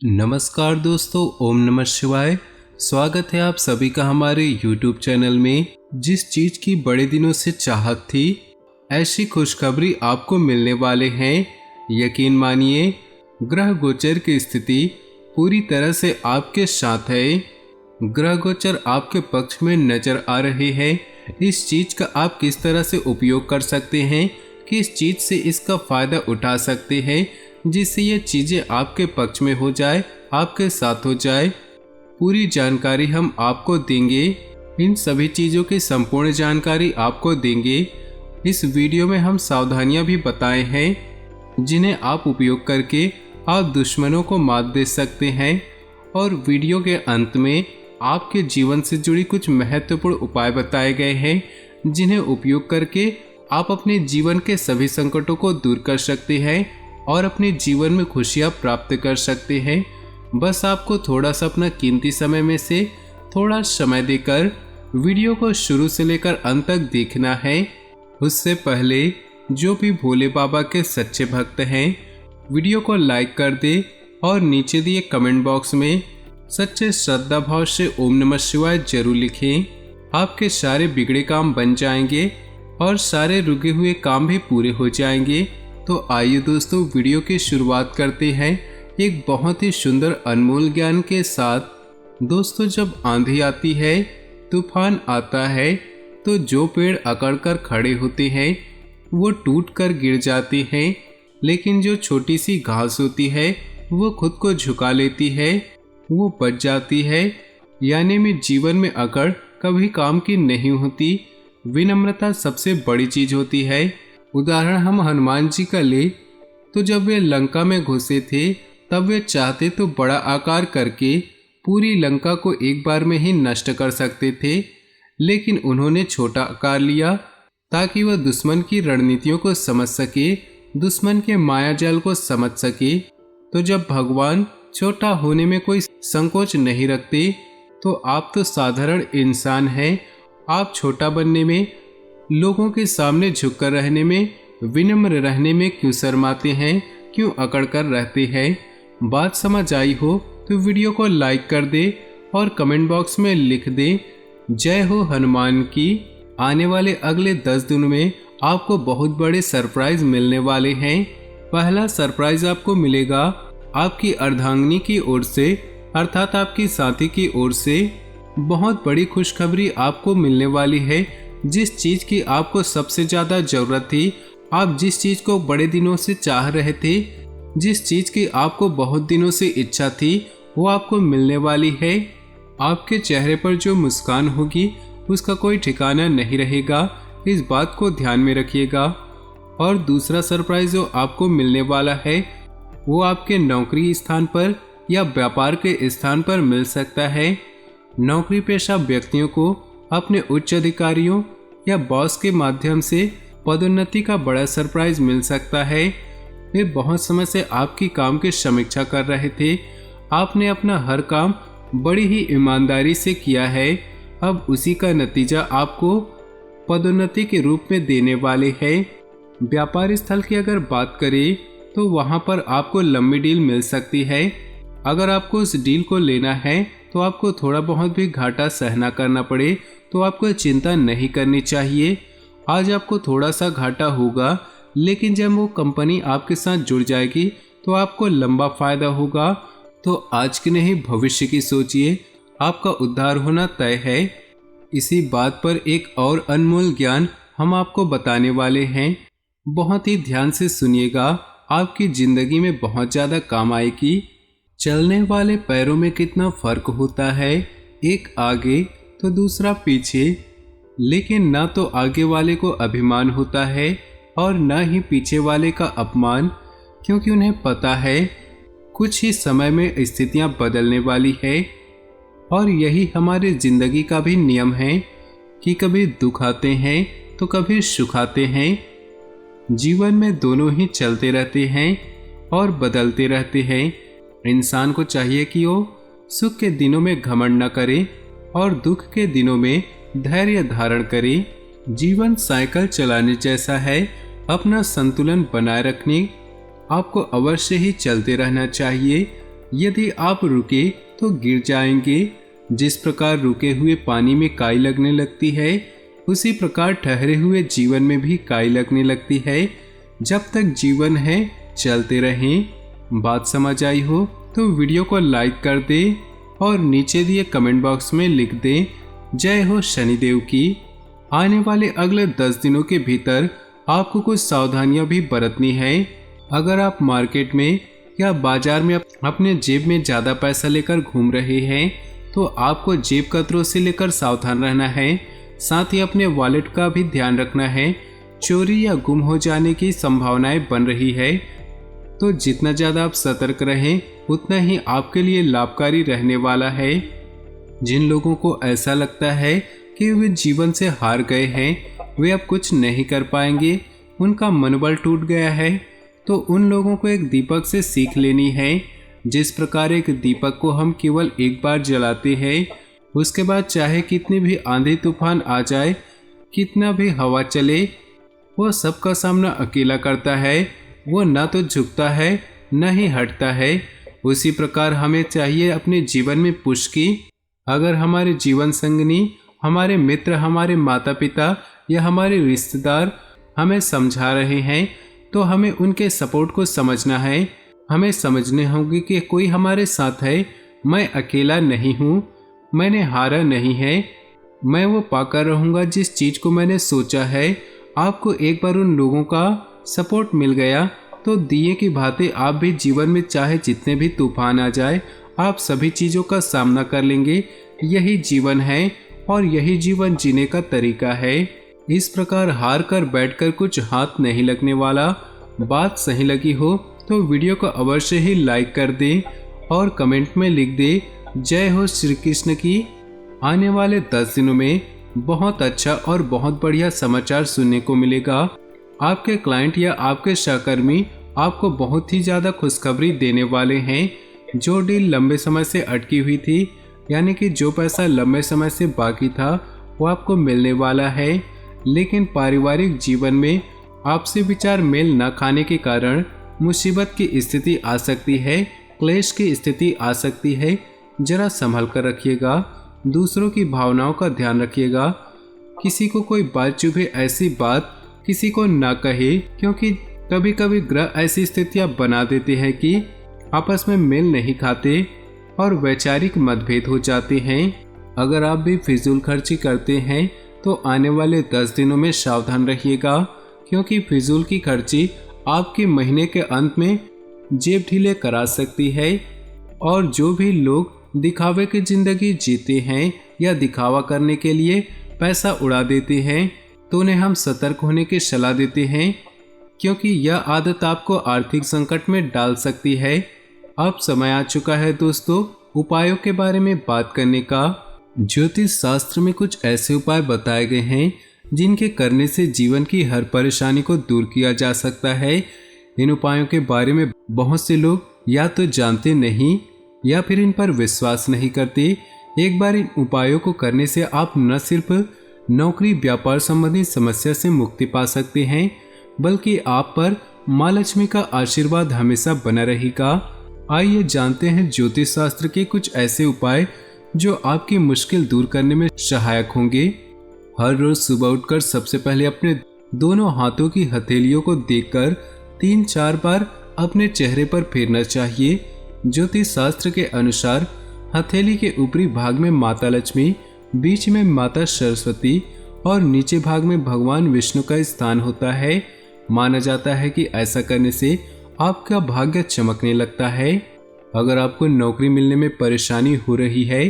नमस्कार दोस्तों, ओम नमः शिवाय। स्वागत है आप सभी का हमारे YouTube चैनल में। जिस चीज की बड़े दिनों से चाहत थी, ऐसी खुशखबरी आपको मिलने वाले हैं। यकीन मानिए, ग्रह गोचर की स्थिति पूरी तरह से आपके साथ है। ग्रह गोचर आपके पक्ष में नजर आ रहे हैं। इस चीज का आप किस तरह से उपयोग कर सकते हैं, किस चीज से इसका फायदा उठा सकते हैं जिससे ये चीजें आपके पक्ष में हो जाए, आपके साथ हो जाए, पूरी जानकारी हम आपको देंगे। इन सभी चीजों की संपूर्ण जानकारी आपको देंगे। इस वीडियो में हम सावधानियां भी बताए हैं जिन्हें आप उपयोग करके आप दुश्मनों को मात दे सकते हैं। और वीडियो के अंत में आपके जीवन से जुड़ी कुछ महत्वपूर्ण उपाय बताए गए हैं जिन्हें उपयोग करके आप अपने जीवन के सभी संकटों को दूर कर सकते हैं और अपने जीवन में खुशियां प्राप्त कर सकते हैं। बस आपको थोड़ा सा अपना कीमती समय में से थोड़ा समय देकर वीडियो को शुरू से लेकर अंत तक देखना है। उससे पहले जो भी भोले बाबा के सच्चे भक्त हैं, वीडियो को लाइक कर दे और नीचे दिए कमेंट बॉक्स में सच्चे श्रद्धा भाव से ओम नमः शिवाय जरूर लिखें। आपके सारे बिगड़े काम बन जाएंगे और सारे रुके हुए काम भी पूरे हो जाएंगे। तो आइए दोस्तों, वीडियो की शुरुआत करते हैं एक बहुत ही सुंदर अनमोल ज्ञान के साथ। दोस्तों, जब आंधी आती है, तूफान आता है, तो जो पेड़ अकड़कर खड़े होते हैं वो टूट कर गिर जाते हैं, लेकिन जो छोटी सी घास होती है वो खुद को झुका लेती है, वो बच जाती है। यानी में जीवन में अकड़ कभी काम की नहीं होती। विनम्रता सबसे बड़ी चीज होती है। उदाहरण हम हनुमान जी का ले तो जब वे लंका में घुसे थे तब वे चाहते तो बड़ा आकार करके पूरी लंका को एक बार में ही नष्ट कर सकते थे, लेकिन उन्होंने छोटा आकार लिया ताकि वह दुश्मन की रणनीतियों को समझ सके, दुश्मन के मायाजाल को समझ सके। तो जब भगवान छोटा होने में कोई संकोच नहीं रखते, तो आप तो साधारण इंसान हैं। आप छोटा बनने में, लोगों के सामने झुककर रहने में, विनम्र रहने में क्यों शर्माते हैं, क्यों अकड़ कर रहते हैं? बात समझ आई हो तो वीडियो को लाइक कर दे और कमेंट बॉक्स में लिख दे जय हो हनुमान की। आने वाले अगले 10 दिनों में आपको बहुत बड़े सरप्राइज मिलने वाले हैं। पहला सरप्राइज आपको मिलेगा आपकी अर्धांगिनी की ओर से, अर्थात आपकी साथी की ओर से। बहुत बड़ी खुशखबरी आपको मिलने वाली है। जिस चीज की आपको सबसे ज्यादा जरूरत थी, आप जिस चीज को बड़े दिनों से चाह रहे थे, जिस चीज की आपको बहुत दिनों से इच्छा थी, वो आपको मिलने वाली है। आपके चेहरे पर जो मुस्कान होगी उसका कोई ठिकाना नहीं रहेगा, इस बात को ध्यान में रखिएगा। और दूसरा सरप्राइज जो आपको मिलने वाला है वो आपके नौकरी स्थान पर या व्यापार के स्थान पर मिल सकता है। नौकरी पेशा व्यक्तियों को अपने उच्च अधिकारियों या बॉस के माध्यम से पदोन्नति का बड़ा सरप्राइज मिल सकता है। वे बहुत समय से आपकी काम की समीक्षा कर रहे थे। आपने अपना हर काम बड़ी ही ईमानदारी से किया है। अब उसी का नतीजा आपको पदोन्नति के रूप में देने वाले हैं। व्यापार स्थल की अगर बात करें तो वहां पर आपको लंबी डील मिल सकती है। अगर आपको उस डील को लेना है तो आपको थोड़ा बहुत भी घाटा सहना करना पड़े तो आपको चिंता नहीं करनी चाहिए। आज आपको थोड़ा सा घाटा होगा, लेकिन जब वो कंपनी आपके साथ जुड़ जाएगी तो आपको लंबा फायदा होगा। तो आज की नहीं, भविष्य की सोचिए, आपका उद्धार होना तय है। इसी बात पर एक और अनमोल ज्ञान हम आपको बताने वाले हैं। बहुत ही ध्यान से सुनिएगा, आपकी जिंदगी में बहुत ज्यादा काम आएगी। चलने वाले पैरों में कितना फर्क होता है, एक आगे तो दूसरा पीछे, लेकिन ना तो आगे वाले को अभिमान होता है और ना ही पीछे वाले का अपमान, क्योंकि उन्हें पता है कुछ ही समय में स्थितियां बदलने वाली है। और यही हमारी जिंदगी का भी नियम है कि कभी दुख आते हैं तो कभी सुख आते हैं। जीवन में दोनों ही चलते रहते हैं और बदलते रहते हैं। इंसान को चाहिए कि वो सुख के दिनों में घमंड न करे और दुख के दिनों में धैर्य धारण करे। जीवन साइकिल चलाने जैसा है, अपना संतुलन बनाए रखने आपको अवश्य ही चलते रहना चाहिए। यदि आप रुके तो गिर जाएंगे। जिस प्रकार रुके हुए पानी में काई लगने लगती है, उसी प्रकार ठहरे हुए जीवन में भी काई लगने लगती है। जब तक जीवन है चलते रहें। बात समझ आई हो तो वीडियो को लाइक कर दे और नीचे दिए कमेंट बॉक्स में लिख दे जय हो शनिदेव की। आने वाले अगले 10 दिनों के भीतर आपको कुछ सावधानियां भी बरतनी है। अगर आप मार्केट में या बाजार में अपने जेब में ज्यादा पैसा लेकर घूम रहे हैं तो आपको जेब कतरों से लेकर सावधान रहना है। साथ ही अपने वॉलेट का भी ध्यान रखना है। चोरी या गुम हो जाने की संभावनाएं बन रही है, तो जितना ज्यादा आप सतर्क रहें उतना ही आपके लिए लाभकारी रहने वाला है। जिन लोगों को ऐसा लगता है कि वे जीवन से हार गए हैं, वे अब कुछ नहीं कर पाएंगे, उनका मनोबल टूट गया है, तो उन लोगों को एक दीपक से सीख लेनी है। जिस प्रकार एक दीपक को हम केवल एक बार जलाते हैं, उसके बाद चाहे कितनी भी आंधी तूफान आ जाए, कितना भी हवा चले, वो सबका सामना अकेला करता है। वो न तो झुकता है न ही हटता है। उसी प्रकार हमें चाहिए अपने जीवन में पुश की। अगर हमारे जीवन संगनी, हमारे मित्र, हमारे माता पिता या हमारे रिश्तेदार हमें समझा रहे हैं तो हमें उनके सपोर्ट को समझना है। हमें समझने होंगे कि कोई हमारे साथ है। मैं अकेला नहीं हूँ, मैंने हारा नहीं है, मैं वो पाकर रहूँगा जिस चीज़ को मैंने सोचा है। आपको एक बार उन लोगों का सपोर्ट मिल गया तो दिए की भांति आप भी जीवन में चाहे जितने भी तूफान आ जाए, आप सभी चीज़ों का सामना कर लेंगे। यही जीवन है और यही जीवन जीने का तरीका है। इस प्रकार हार कर बैठकर कुछ हाथ नहीं लगने वाला। बात सही लगी हो तो वीडियो को अवश्य ही लाइक कर दे और कमेंट में लिख दे जय हो श्री कृष्ण की। आने वाले 10 दिनों में बहुत अच्छा और बहुत बढ़िया समाचार सुनने को मिलेगा। आपके क्लाइंट या आपके सहकर्मी आपको बहुत ही ज़्यादा खुशखबरी देने वाले हैं। जो डील लंबे समय से अटकी हुई थी, यानी कि जो पैसा लंबे समय से बाकी था, वो आपको मिलने वाला है। लेकिन पारिवारिक जीवन में आपसी विचार मेल न खाने के कारण मुसीबत की स्थिति आ सकती है, क्लेश की स्थिति आ सकती है। जरा संभल कर रखिएगा, दूसरों की भावनाओं का ध्यान रखिएगा। किसी को कोई बात चुभे ऐसी बात किसी को ना कहे, क्योंकि कभी कभी ग्रह ऐसी स्थितियां बना देते हैं कि आपस में मेल नहीं खाते और वैचारिक मतभेद हो जाते हैं। अगर आप भी फिजूल खर्ची करते हैं तो आने वाले 10 दिनों में सावधान रहिएगा, क्योंकि फिजूल की खर्ची आपके महीने के अंत में जेब ढीले करा सकती है। और जो भी लोग दिखावे की जिंदगी जीते हैं या दिखावा करने के लिए पैसा उड़ा देते हैं, तो उन्हें हम सतर्क होने की सलाह देते हैं, क्योंकि यह आदत आपको आर्थिक संकट में डाल सकती है। अब समय आ चुका है दोस्तों उपायों के बारे में बात करने का। ज्योतिष शास्त्र में कुछ ऐसे उपाय बताए गए हैं जिनके करने से जीवन की हर परेशानी को दूर किया जा सकता है। इन उपायों के बारे में बहुत से लोग या तो जानते नहीं या फिर इन पर विश्वास नहीं करते। एक बार इन उपायों को करने से आप न सिर्फ नौकरी व्यापार संबंधी समस्या से मुक्ति पा सकते हैं, बल्कि आप पर माँ लक्ष्मी का आशीर्वाद हमेशा बना रहेगा। आइए जानते हैं ज्योतिष शास्त्र के कुछ ऐसे उपाय जो आपकी मुश्किल दूर करने में सहायक होंगे। हर रोज सुबह उठकर सबसे पहले अपने दोनों हाथों की हथेलियों को देखकर 3-4 बार अपने चेहरे पर फेरना चाहिए। ज्योतिष शास्त्र के अनुसार हथेली के ऊपरी भाग में माता लक्ष्मी, बीच में माता सरस्वती और नीचे भाग में भगवान विष्णु का स्थान होता है। माना जाता है कि ऐसा करने से आपका भाग्य चमकने लगता है। अगर आपको नौकरी मिलने में परेशानी हो रही है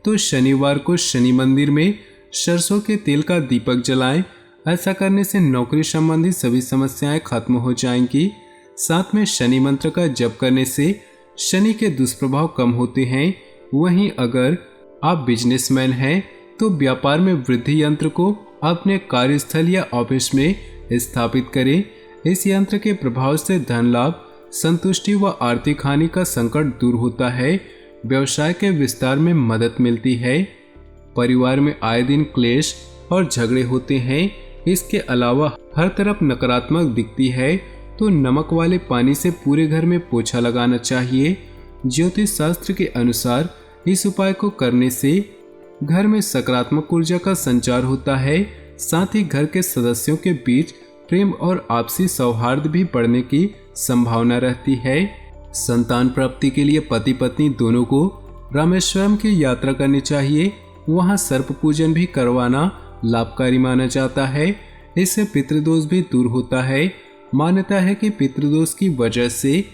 तो शनिवार को शनि मंदिर में सरसों के तेल का दीपक जलाएं। ऐसा करने से नौकरी संबंधी सभी समस्याएं खत्म हो जाएंगी। साथ में शनि मंत्र का जप करने से शनि के दुष्प्रभाव कम होते हैं। वहीं अगर आप बिजनेसमैन हैं तो व्यापार में वृद्धि यंत्र को अपने कार्यस्थल या ऑफिस में स्थापित करें। इस यंत्र के प्रभाव से धन लाभ, संतुष्टि व आर्थिक हानि का संकट दूर होता है। व्यवसाय के विस्तार में मदद मिलती है। परिवार में आए दिन क्लेश और झगड़े होते हैं। इसके अलावा हर तरफ नकारात्मक दिखती है तो नमक वाले पानी से पूरे घर में पोछा लगाना चाहिए। ज्योतिष शास्त्र के अनुसार इस उपाय को करने से घर में सकारात्मक ऊर्जा का संचार होता है। साथ ही घर के सदस्यों के बीच प्रेम और आपसी सौहार्द भी बढ़ने की संभावना रहती है। संतान प्राप्ति के लिए पति पत्नी दोनों को रामेश्वरम की यात्रा करनी चाहिए। वहां सर्प पूजन भी करवाना लाभकारी माना जाता है। इससे पितृदोष भी दूर होता है। मान्यता है कि पितृदोष की वजह से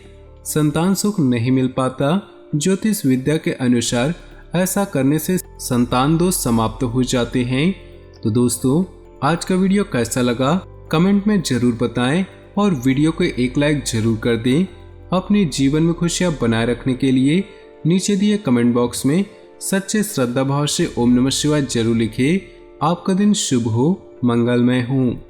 संतान सुख नहीं मिल पाता। ज्योतिष विद्या के अनुसार ऐसा करने से संतान दोष समाप्त हो जाते हैं। तो दोस्तों, आज का वीडियो कैसा लगा कमेंट में जरूर बताएं और वीडियो को एक लाइक जरूर कर दें। अपने जीवन में खुशियां बनाए रखने के लिए नीचे दिए कमेंट बॉक्स में सच्चे श्रद्धा भाव से ओम नमः शिवाय जरूर लिखें। आपका दिन शुभ हो, मंगलमय हो।